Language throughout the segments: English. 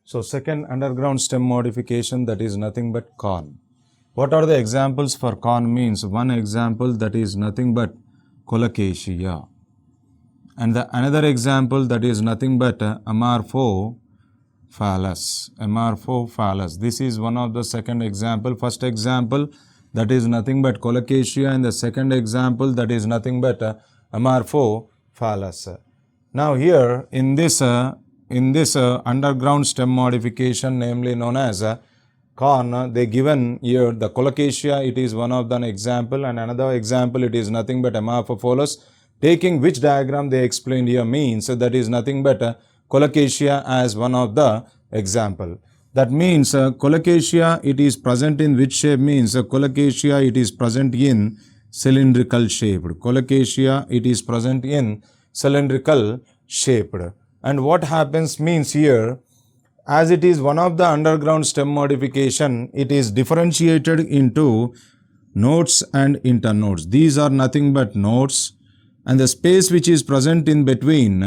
So second underground stem modification, that is nothing but corn. What are the examples for corn means? One example, that is nothing but colocasia. And the another example, that is nothing but Amorphophallus. Amorphophallus. This is one of the second example. First example, that is nothing but colocasia, and the second example, that is nothing but Amorphophallus. Now here in this underground stem modification, namely known as corn, they given here the colocasia, it is one of the example, and another example, it is nothing but Amorphophallus. Taking which diagram they explained here means that is nothing but colocasia as one of the example. That means colocasia, it is present in which shape means colocasia, it is present in cylindrical shaped. Colocasia, it is present in cylindrical shaped. And what happens means here, as it is one of the underground stem modification, it is differentiated into nodes and internodes. These are nothing but nodes, and the space which is present in between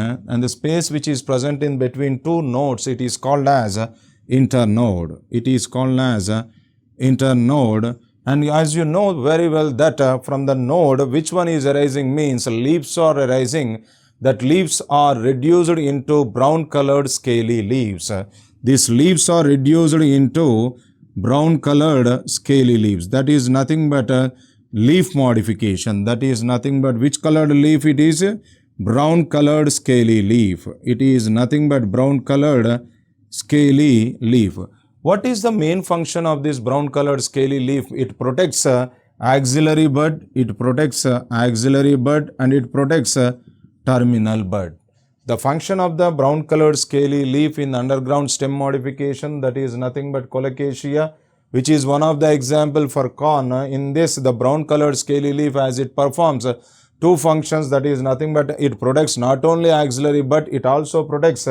two nodes, it is called as internode. It is called as internode. And as you know very well that from the node, which one is arising means leaves are arising. That leaves are reduced into brown colored scaly leaves. These leaves are reduced into brown colored scaly leaves. That is nothing but a leaf modification. That is nothing but which colored leaf it is? Brown colored scaly leaf. It is nothing but brown colored scaly leaf. What is the main function of this brown colored scaly leaf? It protects axillary bud, it protects axillary bud, and it protects terminal bud. The function of the brown colored scaly leaf in underground stem modification, that is nothing but colocasia, which is one of the example for corn. In this, the brown colored scaly leaf, as it performs two functions, that is nothing but it protects not only axillary bud, it also protects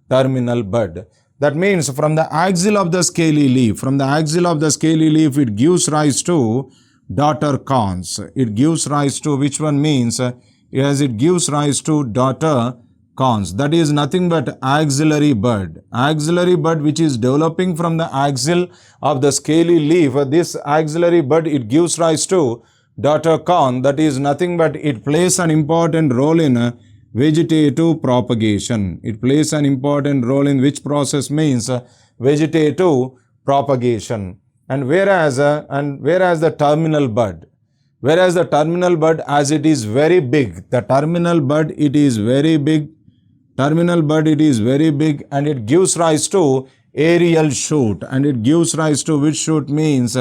terminal bud. That means from the axil of the scaly leaf, it gives rise to daughter corns. It gives rise to which one means, as it gives rise to daughter corns. That is nothing but axillary bud. Axillary bud which is developing from the axil of the scaly leaf. This axillary bud, it gives rise to daughter corn. That is nothing but it plays an important role in vegetative propagation. It plays an important role in which process means vegetative propagation. And whereas the terminal bud, as it is very big, the terminal bud, it is very big, and it gives rise to aerial shoot. And it gives rise to which shoot means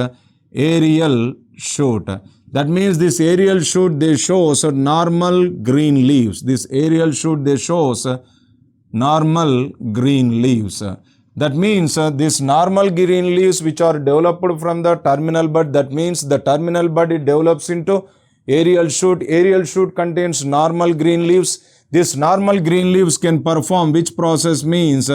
aerial shoot. That means this aerial shoot, they shows normal green leaves. This aerial shoot, they shows normal green leaves. That means this normal green leaves which are developed from the terminal bud, that means the terminal bud, it develops into aerial shoot. Aerial shoot contains normal green leaves. This normal green leaves can perform which process means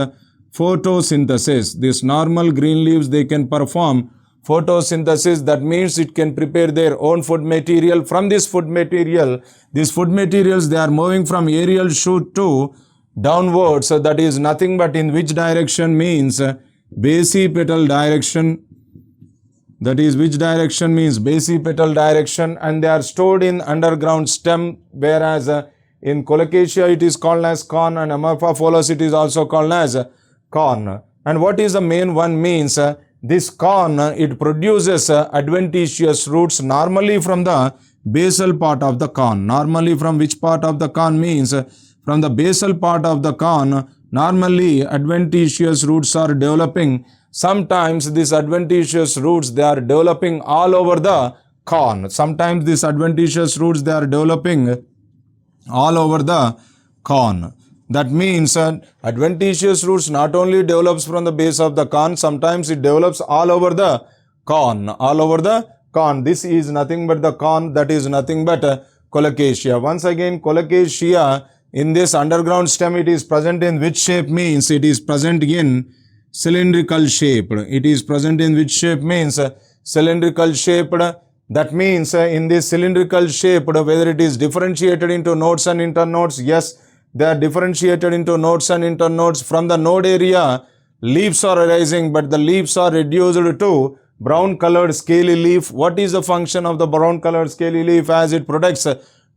photosynthesis. This normal green leaves, they can perform photosynthesis. That means it can prepare their own food material. From this food material, these food materials, they are moving from aerial shoot to downwards. So that is nothing but in which direction means basipetal direction. That is which direction means basipetal direction, and they are stored in underground stem, whereas in colocasia it is called as corn, and Amorphophallus it is also called as corn. And what is the main one means? This corn, it produces adventitious roots normally from the basal part of the corn. Normally from which part of the corn means from the basal part of the corn, normally adventitious roots are developing. Sometimes these adventitious roots, they are developing all over the corn. Sometimes these adventitious roots, they are developing all over the corn. That means adventitious roots not only develops from the base of the corn, sometimes it develops all over the corn. All over the corn. This is nothing but the corn, that is nothing but colocasia. Once again, colocasia in this underground stem, it is present in which shape means it is present in cylindrical shape. It is present in which shape means cylindrical shaped. That means in this cylindrical shape, whether it is differentiated into nodes and internodes, yes, they are differentiated into nodes and internodes. From the node area, leaves are arising, but the leaves are reduced to brown colored scaly leaf. What is the function of the brown colored scaly leaf? As it protects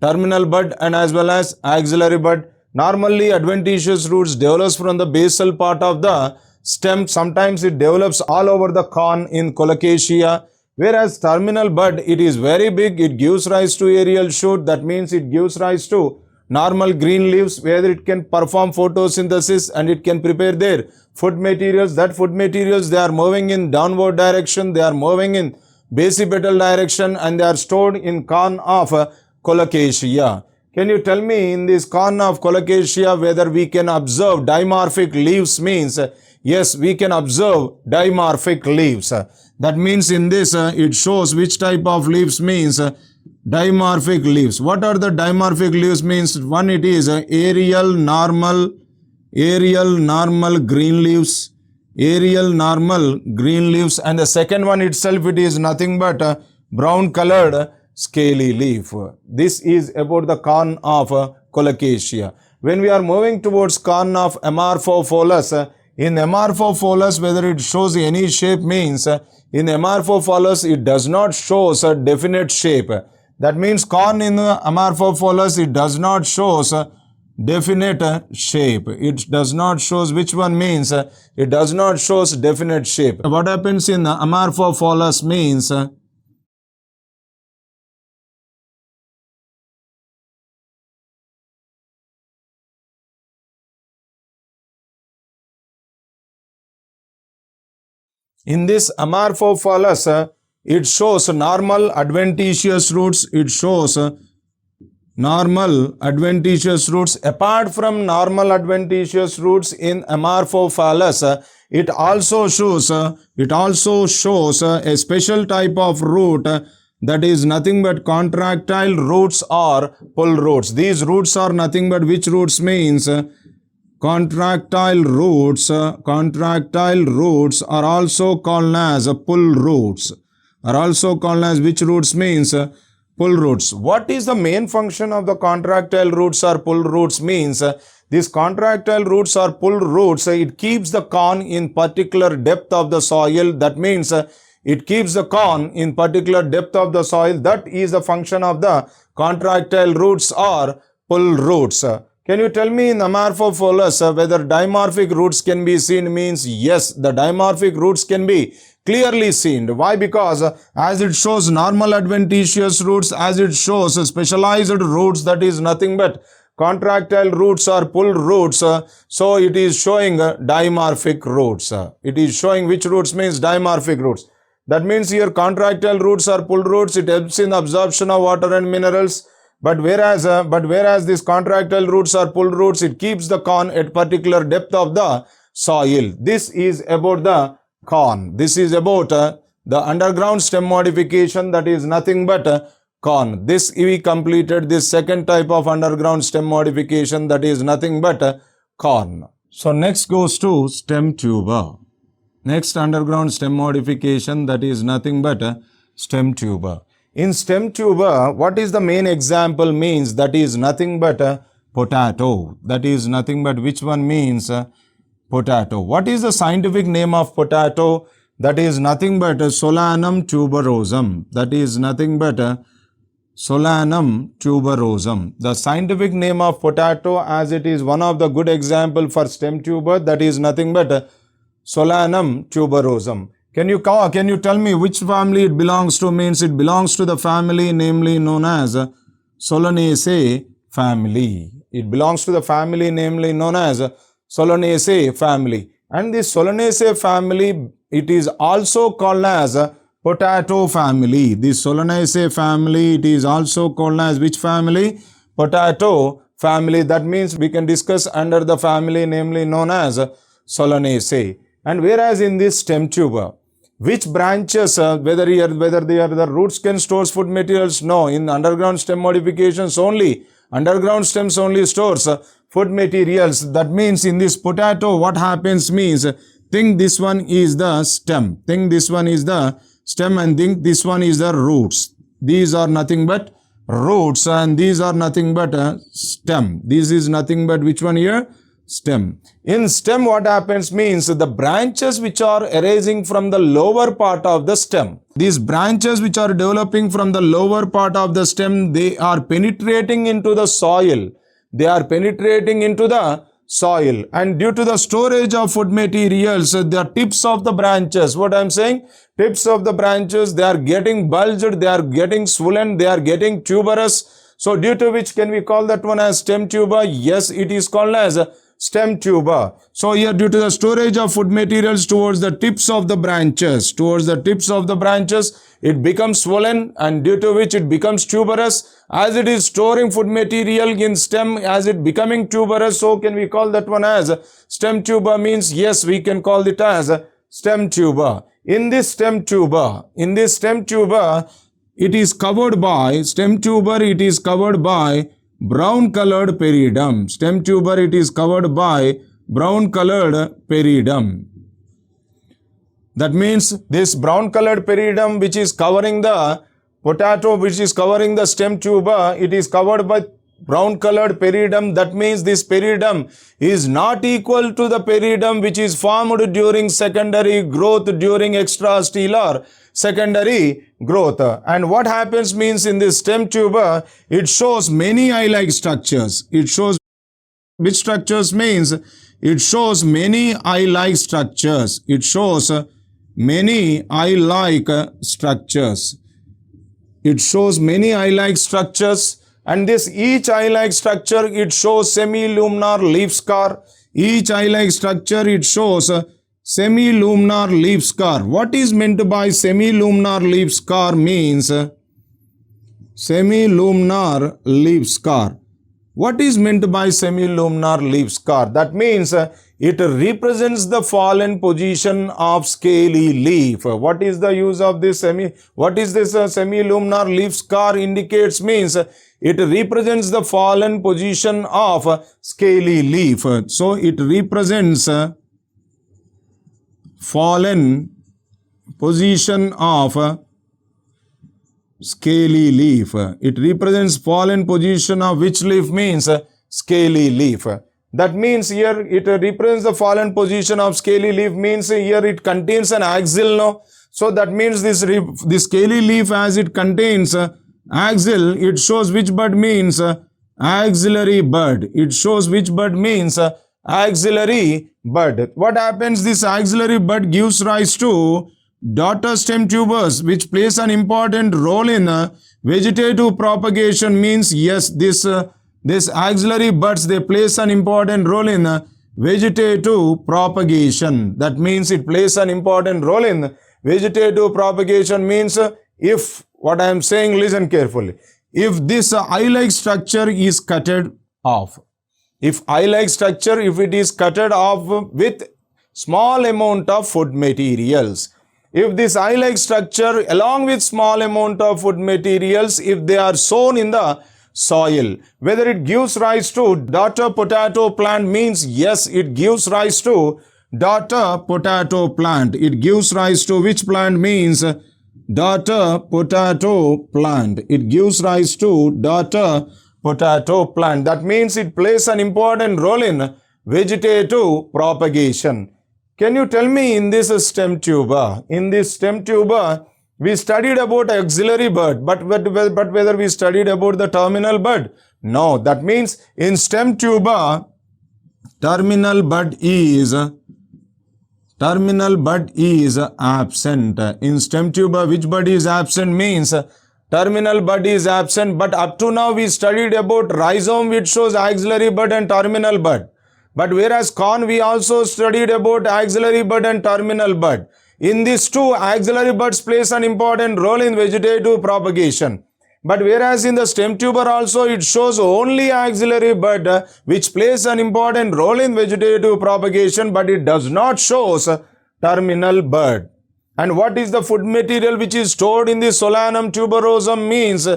terminal bud and as well as axillary bud. Normally, adventitious roots develops from the basal part of the stem. Sometimes it develops all over the corn in colocasia. Whereas terminal bud, it is very big. It gives rise to aerial shoot. That means it gives rise to normal green leaves where it can perform photosynthesis and it can prepare their food materials. That food materials, they are moving in downward direction. They are moving in basipetal direction and they are stored in corn of colocasia. Can you tell me in this corn of colocasia whether we can observe dimorphic leaves? Means yes, we can observe dimorphic leaves. That means in this it shows which type of leaves. Means dimorphic leaves. What are the dimorphic leaves? Means one, it is aerial normal green leaves, aerial normal green leaves, and the second one itself, it is nothing but brown colored scaly leaf. This is about the corn of colocasia. When we are moving towards corn of Amorphophallus, in Amorphophallus, whether it shows any shape, means in Amorphophallus it does not show a definite shape. That means corn in Amorphophallus, it does not show definite shape. It does not shows which one. Means it does not shows definite shape. What happens in Amorphophallus means in this Amorphophallus, it shows normal adventitious roots. It shows normal adventitious roots. Apart from normal adventitious roots in Amorphophallus, it also shows a special type of root that is nothing but contractile roots or pull roots. These roots are nothing but which roots? Means contractile roots are also called as pull roots. Are also called as which roots? Means pull roots. What is the main function of the contractile roots or pull roots? Means these contractile roots or pull roots, it keeps the corn in particular depth of the soil. That means it keeps the corn in particular depth of the soil. That is the function of the contractile roots or pull roots. Can you tell me in Amorphophallus whether dimorphic roots can be seen? Means yes, the dimorphic roots can be clearly seen. Why? Because as it shows normal adventitious roots, as it shows specialized roots, that is nothing but contractile roots or pull roots, so it is showing dimorphic roots. It is showing which roots? Means dimorphic roots. That means here contractile roots or pull roots, it helps in absorption of water and minerals. But whereas these contractile roots or pull roots, it keeps the corn at particular depth of the soil. This is about the corn. This is about the underground stem modification, that is nothing but corn. This we completed this second type of underground stem modification, that is nothing but corn. So next goes to stem tuber. Next underground stem modification, that is nothing but stem tuber. In stem tuber, what is the main example? Means that is nothing but potato. That is nothing but which one? Means potato. What is the scientific name of potato? That is nothing but Solanum tuberosum. That is nothing but Solanum tuberosum. The scientific name of potato, as it is one of the good example for stem tuber, that is nothing but Solanum tuberosum. Can you tell me which family it belongs to? Means it belongs to the family namely known as Solanaceae family. It belongs to the family namely known as Solanaceae family. And this Solanaceae family, it is also called as potato family. This Solanaceae family, it is also called as which family? Potato family. That means we can discuss under the family namely known as Solanaceae. And whereas in this stem tuber, which branches, whether they are the roots can store food materials? No. In underground stem modifications only, underground stems only stores food materials. That means in this potato, what happens? Means think this one is the stem. Think this one is the stem and think this one is the roots. These are nothing but roots and these are nothing but stem. This is nothing but which one here? stem. In stem, what happens means the branches which are arising from the lower part of the stem. These branches which are developing from the lower part of the stem, they are penetrating into the soil. They are penetrating into the soil, and due to the storage of food materials, the tips of the branches, what I am saying, tips of the branches, they are getting bulged, they are getting swollen, they are getting tuberous. So due to which can we call that one as stem tuber? Yes, it is called as stem tuber. So here, due to the storage of food materials towards the tips of the branches, it becomes swollen, and due to which it becomes tuberous. As it is storing food material in stem, as it becoming tuberous, so can we call that one as stem tuber? Means yes, we can call it as stem tuber. In this stem tuber, it is covered by brown colored peridium. Stem tuber, it is covered by brown colored peridium. That means this brown colored peridium which is covering the potato, which is covering the stem tuber, it is covered by brown colored peridium. That means this peridium is not equal to the peridium which is formed during secondary growth, during extrastellar secondary growth. And what happens means in this stem tuber, it shows many eye-like structures. It shows which structures means it shows many eye-like structures. It shows many eye-like structures. It shows many eye-like structures, and this each eye-like structure, it shows semi-luminar leaf scar. Each eye-like structure, it shows semi-luminar leaf scar. What is meant by semi-luminar leaf scar means semi-luminar leaf scar. What is meant by semi-luminar leaf scar? That means it represents the fallen position of scaly leaf. What is the use of this semi-luminar leaf scar indicates means it represents the fallen position of scaly leaf. So it represents fallen position of scaly leaf. It represents fallen position of which leaf means scaly leaf. That means here it represents the fallen position of scaly leaf means here it contains an axil. No? So that means this scaly leaf, as it contains axil, it shows which bud means axillary bud. It shows which bud means axillary bud. What happens? This axillary bud gives rise to daughter stem tubers, which plays an important role in vegetative propagation. Means yes, this axillary buds, they plays an important role in vegetative propagation. That means it plays an important role in vegetative propagation. Means if, what I am saying, listen carefully, if this eye-like structure is cutted off, if it is cutted off with small amount of food materials, if this eye-like structure along with small amount of food materials, if they are sown in the soil, whether it gives rise to daughter potato plant, means yes, it gives rise to daughter potato plant. It gives rise to which plant means daughter potato plant. It gives rise to daughter potato plant. That means it plays an important role in vegetative propagation. Can you tell me in this stem tuber? In this stem tuber, we studied about axillary bud, but whether we studied about the terminal bud? No. That means in stem tuber, terminal bud is absent. In stem tuber, which bud is absent means terminal bud is absent. But up to now we studied about rhizome, which shows axillary bud and terminal bud. But whereas corn, we also studied about axillary bud and terminal bud. In these two, axillary buds plays an important role in vegetative propagation. But whereas in the stem tuber also, it shows only axillary bud, which plays an important role in vegetative propagation, but it does not show terminal bud. And what is the food material which is stored in the Solanum tuberosum means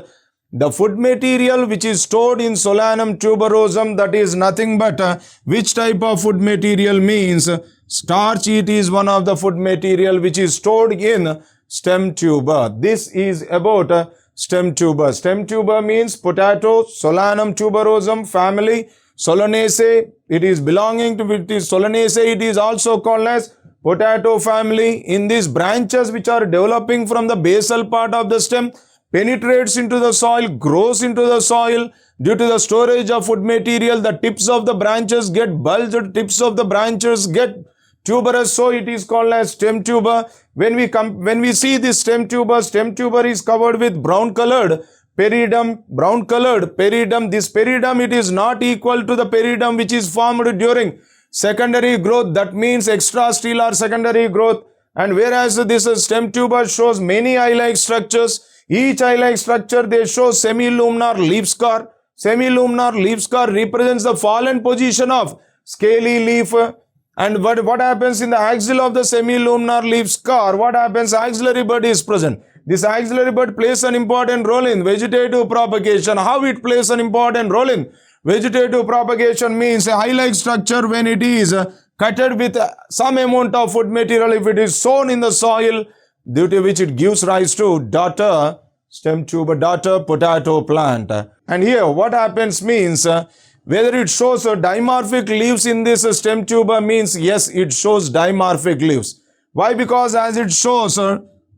the food material which is stored in Solanum tuberosum, that is nothing but which type of food material means starch. It is one of the food material which is stored in stem tuber. This is about stem tuber. Stem tuber means potato, Solanum tuberosum family. Solanaceae, it is belonging to it is Solanaceae, it is also called as potato family. In these branches which are developing from the basal part of the stem, penetrates into the soil, grows into the soil. Due to the storage of food material, the tips of the branches get bulged, tips of the branches get tuberous, so it is called as stem tuber. When we see this stem tuber is covered with brown colored peridium, This peridium, it is not equal to the peridium which is formed during secondary growth. That means extrastellar secondary growth. And whereas this stem tuber shows many eye-like structures, each eye-like structure they show semiluminar leaf scar. Semiluminar leaf scar represents the fallen position of scaly leaf. And what happens in the axil of the semiluminar leaf scar? What happens? Axillary bud is present. This axillary bud plays an important role in vegetative propagation. How it plays an important role in vegetative propagation means a eye-like structure when it is cutted with some amount of food material, if it is sown in the soil, due to which it gives rise to daughter stem tuber, daughter potato plant. And here what happens means whether it shows dimorphic leaves in this stem tuber means yes, it shows dimorphic leaves. Why? Because as it shows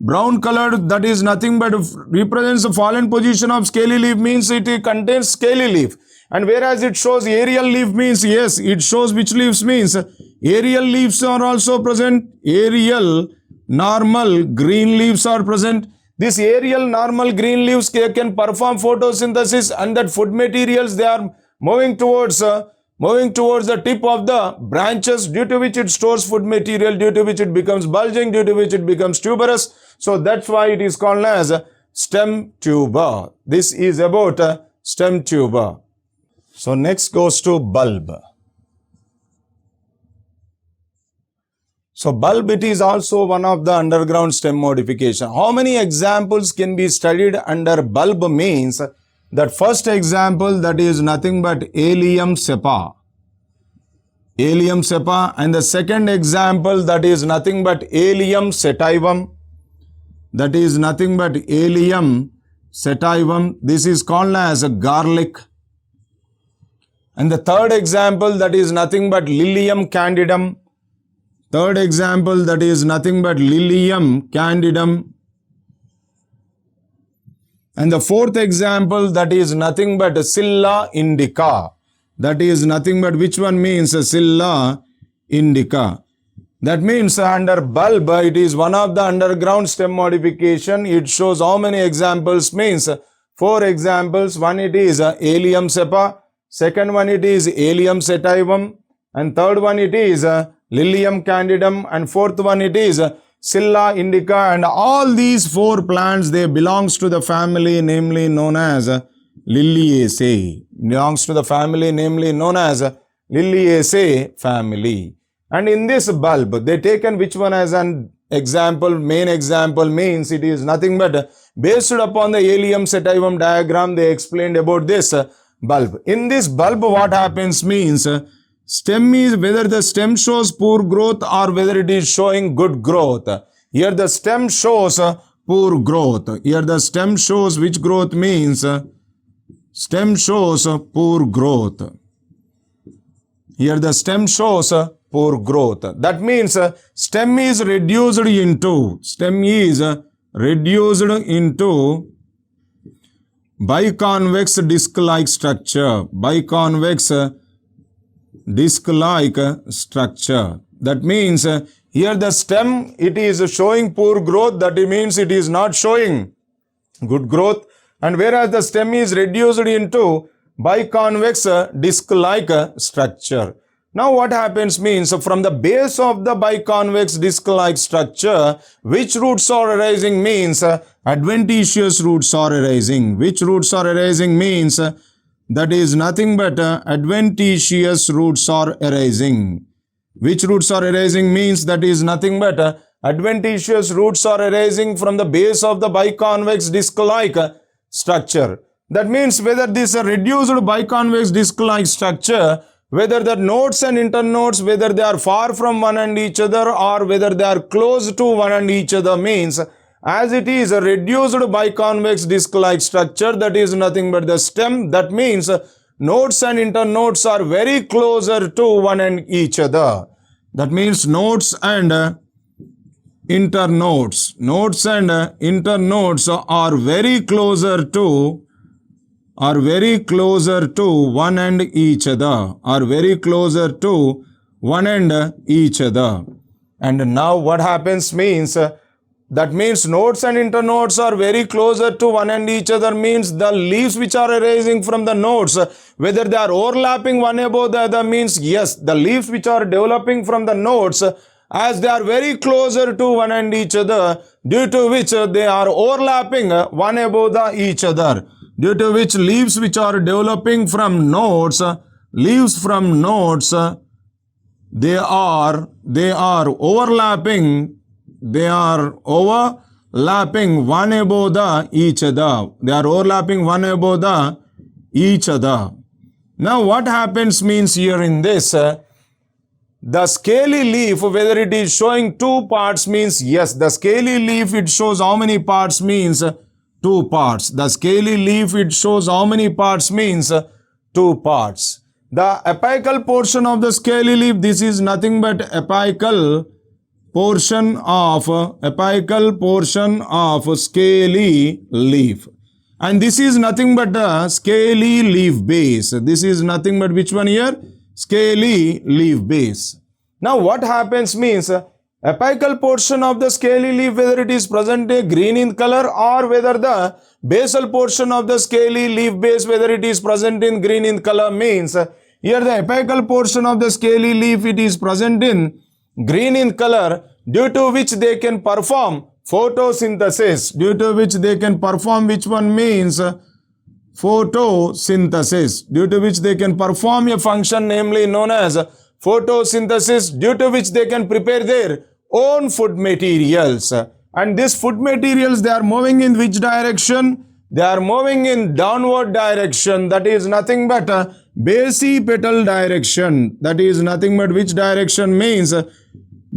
brown colored, that is nothing but represents the fallen position of scaly leaf, means it contains scaly leaf. And whereas it shows aerial leaf means yes, it shows which leaves means aerial leaves are also present. Aerial normal green leaves are present. These aerial normal green leaves can perform photosynthesis, and that food materials they are moving towards the tip of the branches, due to which it stores food material, due to which it becomes bulging, due to which it becomes tuberous. So that's why it is called as stem tuber. This is about stem tuber. So next goes to bulb. So bulb, it is also one of the underground stem modification. How many examples can be studied under bulb means that first example, that is nothing but Allium cepa. Allium cepa. And the second example, that is nothing but Allium sativum. That is nothing but Allium sativum. This is called as a garlic. And the third example, that is nothing but Lilium candidum. Third example, that is nothing but Lilium candidum. And the fourth example, that is nothing but Scilla indica. That is nothing but which one means Scilla indica. That means under bulb, it is one of the underground stem modification. It shows how many examples means 4 examples. One, it is Allium cepa. Second one, it is Allium sativum. And third one, it is Lilium candidum. And fourth one, it is Scilla indica. And all these 4 plants, they belongs to the family namely known as Liliaceae. Belongs to the family namely known as Liliaceae family. And in this bulb, they taken which one as an example? Main example means it is nothing but based upon the Allium sativum diagram, they explained about this bulb. In this bulb, what happens means stem is whether the stem shows poor growth or whether it is showing good growth. Here the stem shows poor growth. Here the stem shows which growth means stem shows poor growth. Here the stem shows poor growth. That means stem is reduced into biconvex disc-like structure. Biconvex disc-like structure. That means here the stem, it is showing poor growth. That means it is not showing good growth. And whereas the stem is reduced into biconvex disc-like structure. Now what happens means from the base of the biconvex disc-like structure, which roots are arising means adventitious roots are arising. Which roots are arising means that is nothing but adventitious roots are arising. Which roots are arising means that is nothing but adventitious roots are arising from the base of the biconvex disc-like structure. That means whether this reduced biconvex disc-like structure, whether the nodes and internodes, whether they are far from one and each other or whether they are close to one and each other means, as it is a reduced biconvex disc-like structure, that is nothing but the stem. That means nodes and internodes are very closer to one and each other. That means nodes and internodes. Nodes and internodes are very closer to one and each other. Are very closer to one and each other. And now what happens means that means nodes and internodes are very closer to one and each other means the leaves which are arising from the nodes, whether they are overlapping one above the other means yes, the leaves which are developing from the nodes, as they are very closer to one and each other, due to which they are overlapping one above the each other, due to which leaves which are developing from nodes, they are overlapping one above the each other. They are overlapping one above the each other. Now what happens means here in this, the scaly leaf, whether it is showing two parts means yes, the scaly leaf it shows how many parts means two parts. The scaly leaf it shows how many parts means two parts. The apical portion of the scaly leaf, this is nothing but apical portion of scaly leaf, and this is nothing but a scaly leaf base. This is nothing but which one here? Scaly leaf base. Now what happens means apical portion of the scaly leaf, whether it is present green in color or whether the basal portion of the scaly leaf base, whether it is present in green in color means here the apical portion of the scaly leaf it is present in green in color, due to which they can perform photosynthesis, due to which they can perform which one means photosynthesis, due to which they can perform a function namely known as photosynthesis, due to which they can prepare their own food materials. And these food materials, they are moving in which direction? They are moving in downward direction, that is nothing but basipetal direction. That is nothing but which direction means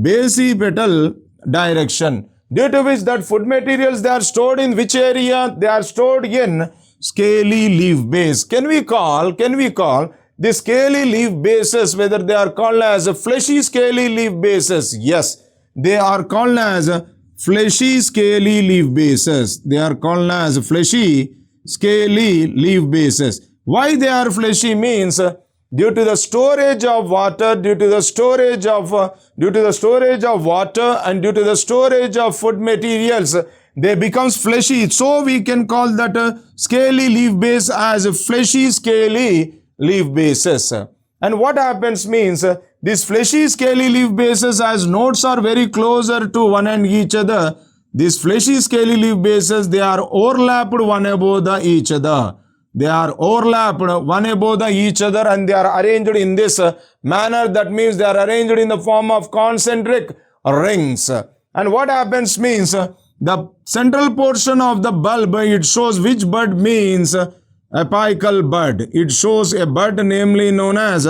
basipetal direction, due to which that food materials they are stored in which area? They are stored in scaly leaf base. Can we call the scaly leaf bases, whether they are called as fleshy scaly leaf bases? Yes, they are called as fleshy scaly leaf bases. They are called as fleshy scaly leaf bases. Why they are fleshy means due to the storage of water, due to the storage of water and due to the storage of food materials, they becomes fleshy. So we can call that scaly leaf base as fleshy scaly leaf bases. And what happens means these fleshy scaly leaf bases, as nodes are very closer to one and each other, these fleshy scaly leaf bases, they are overlapped one above the each other. They are overlapped one above the each other and they are arranged in this manner. That means they are arranged in the form of concentric rings. And what happens means the central portion of the bulb, it shows which bud means apical bud. It shows a bud namely known as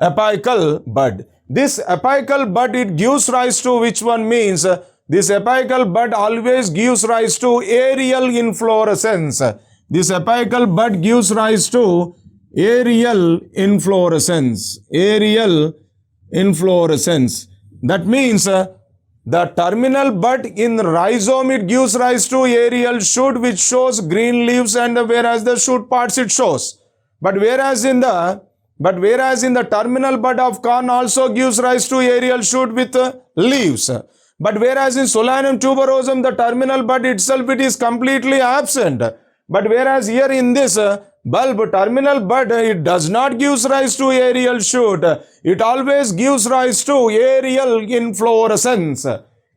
apical bud. This apical bud, it gives rise to which one means this apical bud always gives rise to aerial inflorescence. This apical bud gives rise to aerial inflorescence. Aerial inflorescence. That means the terminal bud in rhizome, it gives rise to aerial shoot which shows green leaves, and whereas the shoot parts it shows. But whereas in the terminal bud of corn also gives rise to aerial shoot with leaves. But whereas in Solanum tuberosum, the terminal bud itself it is completely absent. But whereas here in this bulb, terminal bud, it does not give rise to aerial shoot. It always gives rise to aerial inflorescence.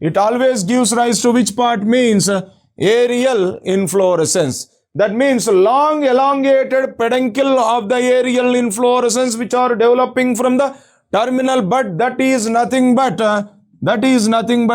It always gives rise to which part means aerial inflorescence. That means long elongated peduncle of the aerial inflorescence which are developing from the terminal bud, that is nothing but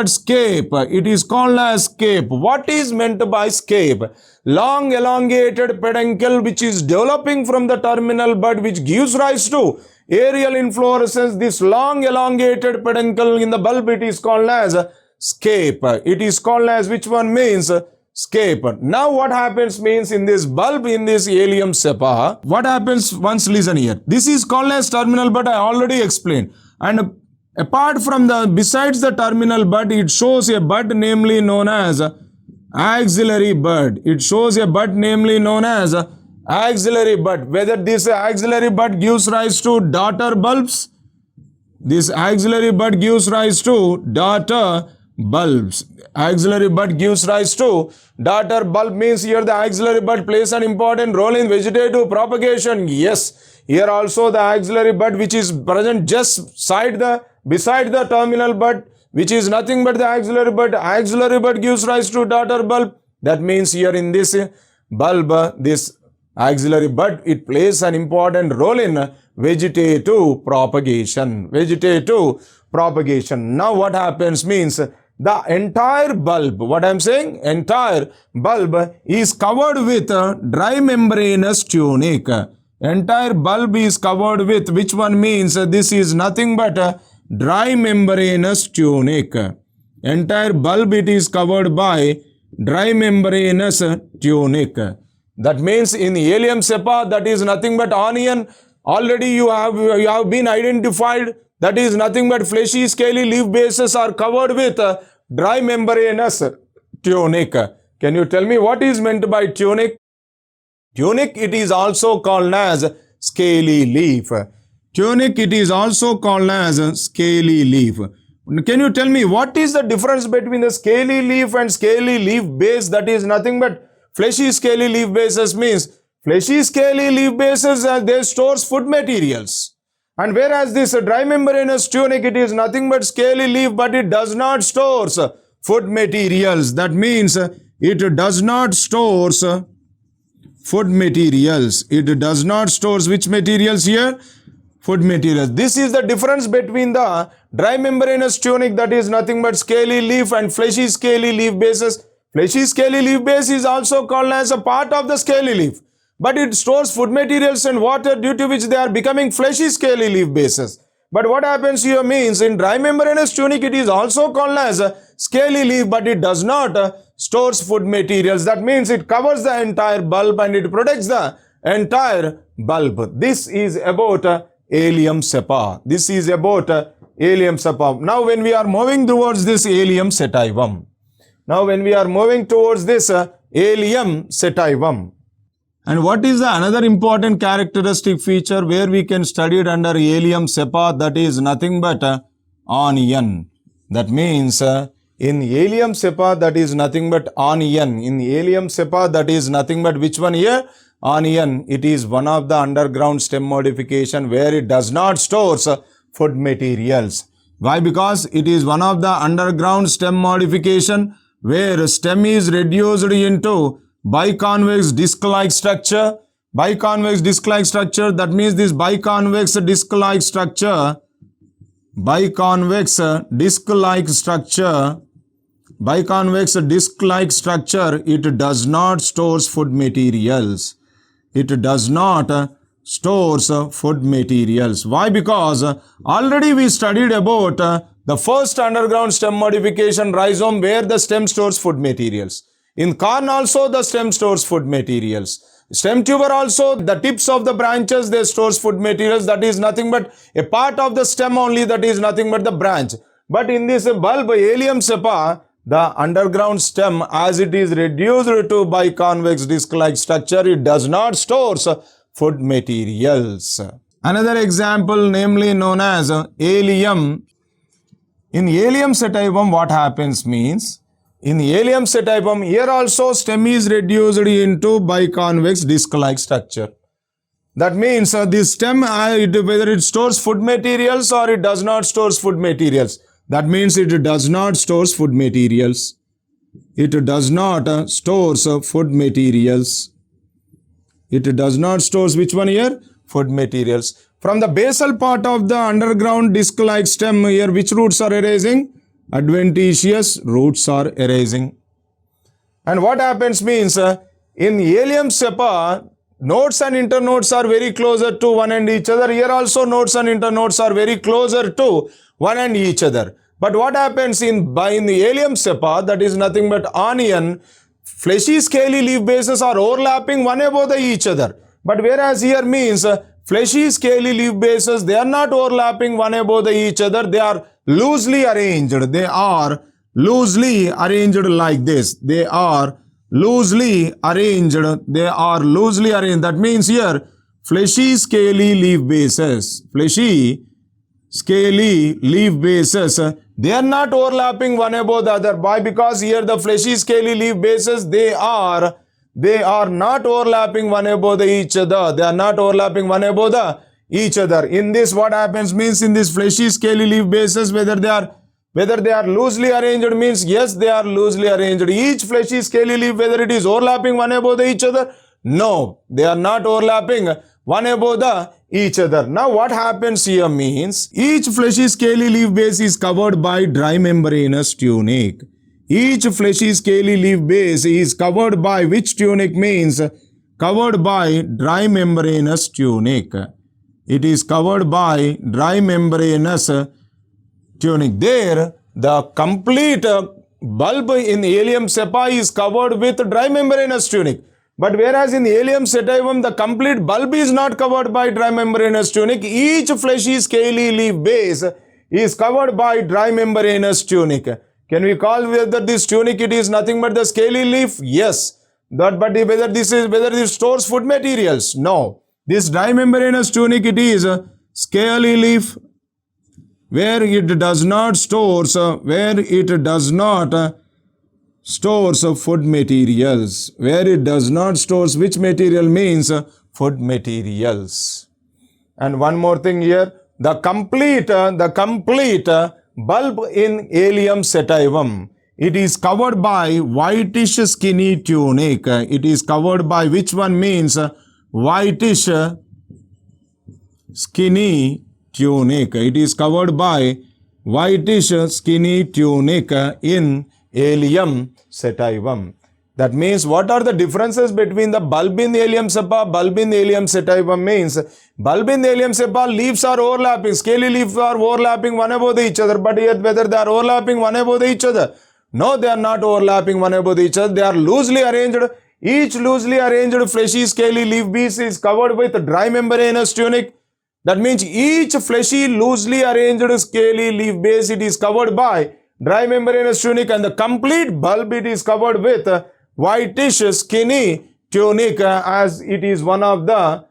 scape. It is called as scape. What is meant by scape? Long elongated peduncle which is developing from the terminal bud which gives rise to aerial inflorescence. This long elongated peduncle in the bulb, it is called as scape. It is called as which one means scape. Now what happens means in this bulb, in this helium SEPA, what happens once, listen here. This is called as terminal bud, I already explained. And apart from besides the terminal bud, it shows a bud namely known as auxiliary bud. It shows a bud namely known as auxiliary bud. Whether this auxiliary bud gives rise to daughter bulbs, this auxiliary bud gives rise to daughter bulbs. Auxiliary bud gives rise to daughter bulb means here the auxiliary bud plays an important role in vegetative propagation. Yes, here also the auxiliary bud which is present just beside the terminal bud, which is nothing but the auxiliary bud gives rise to daughter bulb. That means here in this bulb, this auxiliary bud, it plays an important role in vegetative propagation. Now what happens means the entire bulb, what I am saying, entire bulb is covered with a dry membranous tunic. Entire bulb is covered with, which one means this is nothing but a dry membranous tunic. Entire bulb, it is covered by dry membranous tunic. That means in helium SEPA, that is nothing but onion. Already you have been identified. That is nothing but fleshy scaly leaf bases are covered with dry membranous tunic. Can you tell me what is meant by tunic? Tunic, it is also called as scaly leaf. Tunic, it is also called as scaly leaf. Can you tell me what is the difference between the scaly leaf and scaly leaf base? That is nothing but fleshy scaly leaf bases means fleshy scaly leaf bases, they stores food materials. And whereas this dry membranous tunic, it is nothing but scaly leaf, but it does not stores food materials. That means it does not stores food materials. It does not stores which materials here? Food materials. This is the difference between the dry membranous tunic, that is nothing but scaly leaf, and fleshy scaly leaf bases. Fleshy scaly leaf base is also called as a part of the scaly leaf, but it stores food materials and water, due to which they are becoming fleshy scaly leaf bases. But what happens here means in dry membranous tunic, it is also called as a scaly leaf, but it does not stores food materials. That means it covers the entire bulb and it protects the entire bulb. This is about helium SEPA. This is about helium SEPA. Now when we are moving towards this helium sativum. Helium sativum. And what is the another important characteristic feature where we can study it under helium SEPA? That is nothing but onion. That means in helium SEPA, that is nothing but onion. In helium SEPA, that is nothing but which one here? Onion. It is one of the underground stem modification where it does not stores food materials. Why? Because it is one of the underground stem modification where stem is reduced into biconvex disc-like structure. Biconvex disc-like structure, that means this biconvex disc-like structure, it does not stores food materials. It does not stores food materials. Why? Because already we studied about the first underground stem modification, rhizome, where the stem stores food materials. In corn also the stem stores food materials. Stem tuber also, the tips of the branches, they stores food materials. That is nothing but a part of the stem only, that is nothing but the branch. But in this bulb, helium SEPA, the underground stem, as it is reduced to biconvex disc-like structure, it does not stores food materials. Another example, namely known as helium. In helium sativum, what happens means, in helium sativum, here also stem is reduced into biconvex disc-like structure. That means this stem, whether it stores food materials or it does not stores food materials. That means it does not stores food materials. It does not stores food materials. It does not stores which one here? Food materials. From the basal part of the underground disc-like stem here, which roots are arising? Adventitious roots are arising. And what happens means, in helium SEPA, nodes and internodes are very closer to one and each other. Here also nodes and internodes are very closer to one and each other. But what happens in the helium SEPA, that is nothing but onion, fleshy scaly leaf bases are overlapping one above each other. But whereas here means fleshy scaly leaf bases, they are not overlapping one above each other. They are loosely arranged. They are loosely arranged like this. They are loosely arranged. They are loosely arranged. That means here fleshy scaly leaf bases. Fleshy scaly leaf bases, they are not overlapping one above the other. Why? Because here the fleshy scaly leaf bases, they are not overlapping one above each other. They are not overlapping one above each other. In this, what happens means, in this fleshy scaly leaf bases, whether they are loosely arranged means, yes, they are loosely arranged. Each fleshy scaly leaf, whether it is overlapping one above each other, no, they are not overlapping one above each other. Now what happens here means, each fleshy scaly leaf base is covered by dry membranous tunic. Each fleshy scaly leaf base is covered by which tunic means? Covered by dry membranous tunic. It is covered by dry membranous tunic. There, the complete bulb in Allium cepa is covered with dry membranous tunic. But whereas in Allium sativum, the complete bulb is not covered by dry membranous tunic. Each fleshy scaly leaf base is covered by dry membranous tunic. Can we call whether this tunic it is nothing but the scaly leaf? Yes. But whether this stores food materials? No. This dry membranous tunic, it is a scaly leaf where it does not stores food materials. Where it does not stores which material means food materials. And one more thing here, the complete bulb in Allium sativum, it is covered by whitish skinny tunic. It is covered by which one means whitish skinny tunic. It is covered by whitish skinny tunic in Allium sativum. That means, what are the differences between the bulb in Allium cepa, bulb in Allium sativum means, bulb in Allium cepa, leaves are overlapping, scaly leaves are overlapping one above each other, but yet whether they are overlapping one above each other? No, they are not overlapping one above each other. They are loosely arranged. Each loosely arranged fleshy scaly leaf base is covered with dry membranous tunic. That means each fleshy loosely arranged scaly leaf base, it is covered by dry membranous tunic, and the complete bulb, it is covered with whitish skinny tunic, as it is one of the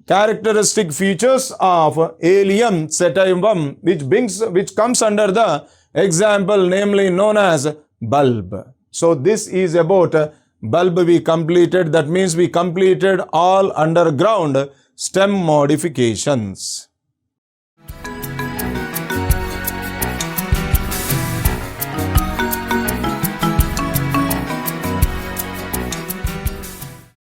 characteristic features of Allium sativum, which comes under the example namely known as bulb. So this is about bulb we completed. That means we completed all underground stem modifications.